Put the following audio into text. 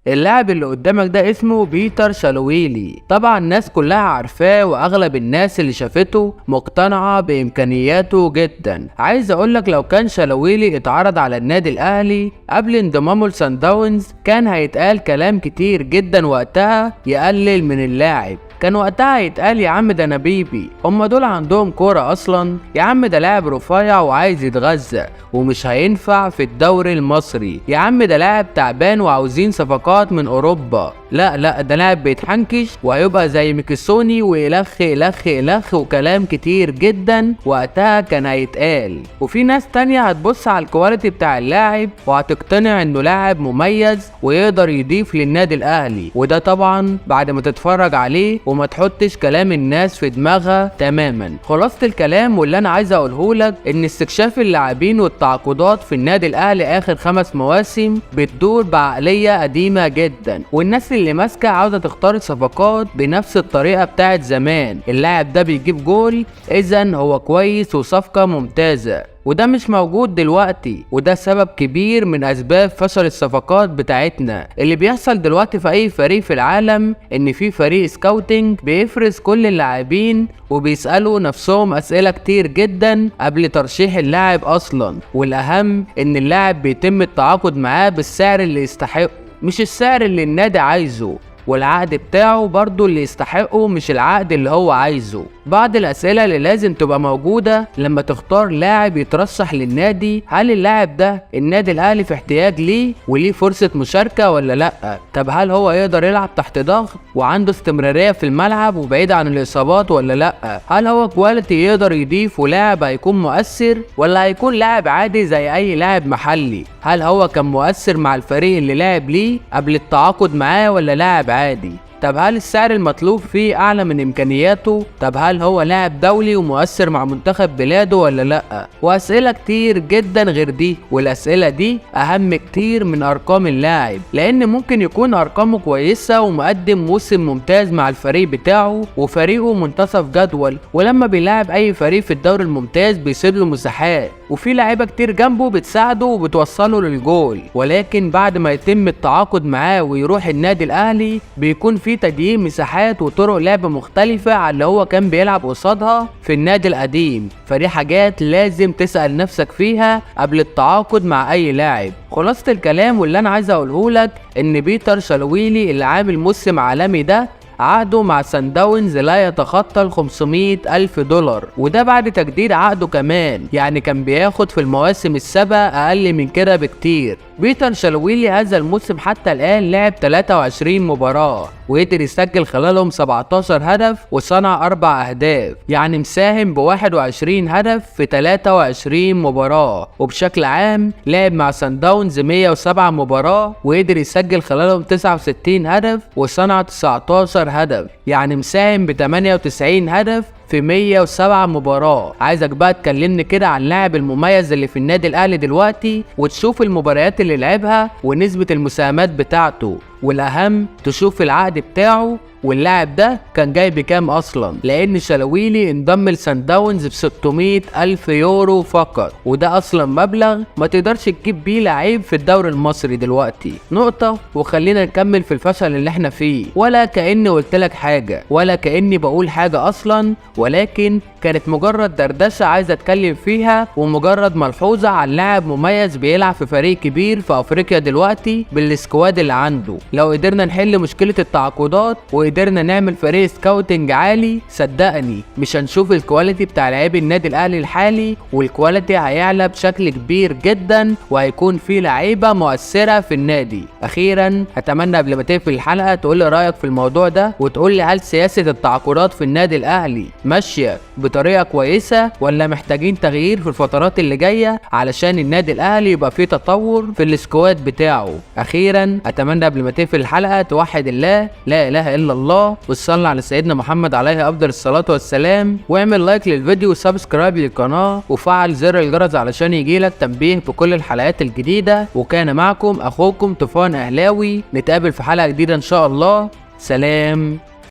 اللاعب اللي قدامك ده اسمه بيتر شالويلي. طبعا الناس كلها عارفاه واغلب الناس اللي شافته مقتنعة بامكانياته جدا. عايز اقولك لو كان شالويلي اتعرض على النادي الاهلي قبل انضمامه لسان داونز كان هيتقال كلام كتير جدا وقتها يقلل من اللاعب. كان وقتها يتقال يا عم ده نبيبي، هما دول عندهم كورة اصلا؟ يا عم ده لاعب رفيع وعايز يتغذى ومش هينفع في الدوري المصري. يا عم ده لاعب تعبان وعاوزين صفقات من اوروبا. لا ده لاعب بيتحنكش وهيبقى زي ميكيسوني ويلخ يلخ يلخ وكلام كتير جدا وقتها كان هيتقال. وفي ناس تانية هتبص على الكواليتي بتاع اللاعب وهتقتنع انه لاعب مميز ويقدر يضيف للنادي الاهلي، وده طبعا بعد ما تتفرج عليه وما تحطش كلام الناس في دماغها تماما. خلاصة الكلام واللي انا عايز اقوله لك ان استكشاف اللاعبين والتعاقدات في النادي الاهلي اخر 5 مواسم بتدور بعقلية قديمة جدا، والناس اللي ماسكة عاوزة تختار الصفقات بنفس الطريقة بتاعت زمان. اللاعب ده بيجيب جول اذا هو كويس وصفقة ممتازة، وده مش موجود دلوقتي، وده سبب كبير من اسباب فشل الصفقات بتاعتنا. اللي بيحصل دلوقتي في اي فريق في العالم ان في فريق سكاوتنج بيفرز كل اللاعبين وبيسألوا نفسهم اسئلة كتير جدا قبل ترشيح اللاعب اصلا، والاهم ان اللاعب بيتم التعاقد معاه بالسعر اللي يستحقه مش السعر اللي النادي عايزه، والعقد بتاعه برضو اللي يستحقه مش العقد اللي هو عايزه. بعض الأسئلة اللي لازم تبقى موجودة لما تختار لاعب يترشح للنادي: هل اللاعب ده النادي الأهلي في احتياج ليه وليه فرصة مشاركة ولا لأ؟ طب هل هو يقدر يلعب تحت ضغط وعنده استمرارية في الملعب وبعيد عن الإصابات ولا لأ؟ هل هو كواليتي يقدر يضيف ولاعب هيكون مؤثر ولا هيكون لاعب عادي زي أي لاعب محلي؟ هل هو كان مؤثر مع الفريق اللي لعب ليه قبل التعاقد معاه ولا لاعب عادي؟ طب هل السعر المطلوب فيه اعلى من امكانياته؟ طب هل هو لاعب دولي ومؤثر مع منتخب بلاده ولا لا؟ واسئله كتير جدا غير دي، والاسئله دي اهم كتير من ارقام اللاعب، لان ممكن يكون ارقامه كويسه ومقدم موسم ممتاز مع الفريق بتاعه وفريقه منتصف جدول، ولما بيلاعب اي فريق في الدوري الممتاز بيسيب له مساحات وفي لاعيبه كتير جنبه بتساعده وبتوصله للجول، ولكن بعد ما يتم التعاقد معاه ويروح النادي الاهلي بيكون في تضييق مساحات وطرق لعب مختلفة عن اللي هو كان بيلعب قصادها في النادي القديم. فدي حاجات لازم تسأل نفسك فيها قبل التعاقد مع اي لاعب. خلاصة الكلام واللي انا عايز اقوله لك ان بيتر شالويلي اللي عامل موسم عالمي ده عقده مع سان داونز لا يتخطى $500,000، وده بعد تجديد عقده كمان، يعني كان بياخد في المواسم السابقة اقل من كده بكتير. بيتر شالويلي هذا الموسم حتى الان لعب 23 مباراة وقدر يسجل خلالهم 17 هدف وصنع 4 اهداف، يعني مساهم ب21 هدف في 23 مباراة. وبشكل عام لعب مع سان داونز 107 مباراة وقدر يسجل خلالهم 69 هدف وصنع 19 هدف، يعني مساهم ب 98 هدف في 107 مباراة. عايزك بقى تكلمني كده عن اللاعب المميز اللي في النادي الاهلي دلوقتي وتشوف المباريات اللي لعبها ونسبة المساهمات بتاعته، والاهم تشوف العقد بتاعه واللاعب ده كان جاي بكام اصلا، لان شالويلي انضم لسان داونز ب 600,000 يورو فقط، وده اصلا مبلغ ما تقدرش تجيب بيه لعيب في الدوري المصري دلوقتي. نقطة. وخلينا نكمل في الفشل اللي احنا فيه، ولا كأني قلت لك حاجة ولا كأني بقول حاجة اصلا، ولكن كانت مجرد دردشة عايز اتكلم فيها ومجرد ملحوظة عن لاعب مميز بيلعب في فريق كبير في افريقيا دلوقتي بالسكواد اللي عنده. لو قدرنا نحل مشكلة التعاقدات وقدرنا نعمل فريق سكاوتنج عالي، صدقني مش هنشوف الكواليتي بتاع لاعبي النادي الاهلي الحالي، والكواليتي هيعلى بشكل كبير جدا وهيكون في لعيبة مؤثرة في النادي. اخيرا اتمنى قبل ما تقفل الحلقة تقول لي رايك في الموضوع ده، وتقول لي هل سياسة التعاقدات في النادي الاهلي ماشية بطريقة كويسة ولا محتاجين تغيير في الفترات اللي جاية علشان النادي الاهلي يبقى فيه تطور في السكواد بتاعه. اخيرا اتمنى قبل ما تقفل الحلقة توحد الله، لا اله الا الله، وتصلي على سيدنا محمد عليه افضل الصلاة والسلام، واعمل لايك للفيديو وسبسكرايب للقناة وفعل زر الجرس علشان يجيلك تنبيه بكل الحلقات الجديدة. وكان معكم اخوكم طوفان اهلاوي، نتقابل في حلقة جديدة ان شاء الله. سلام.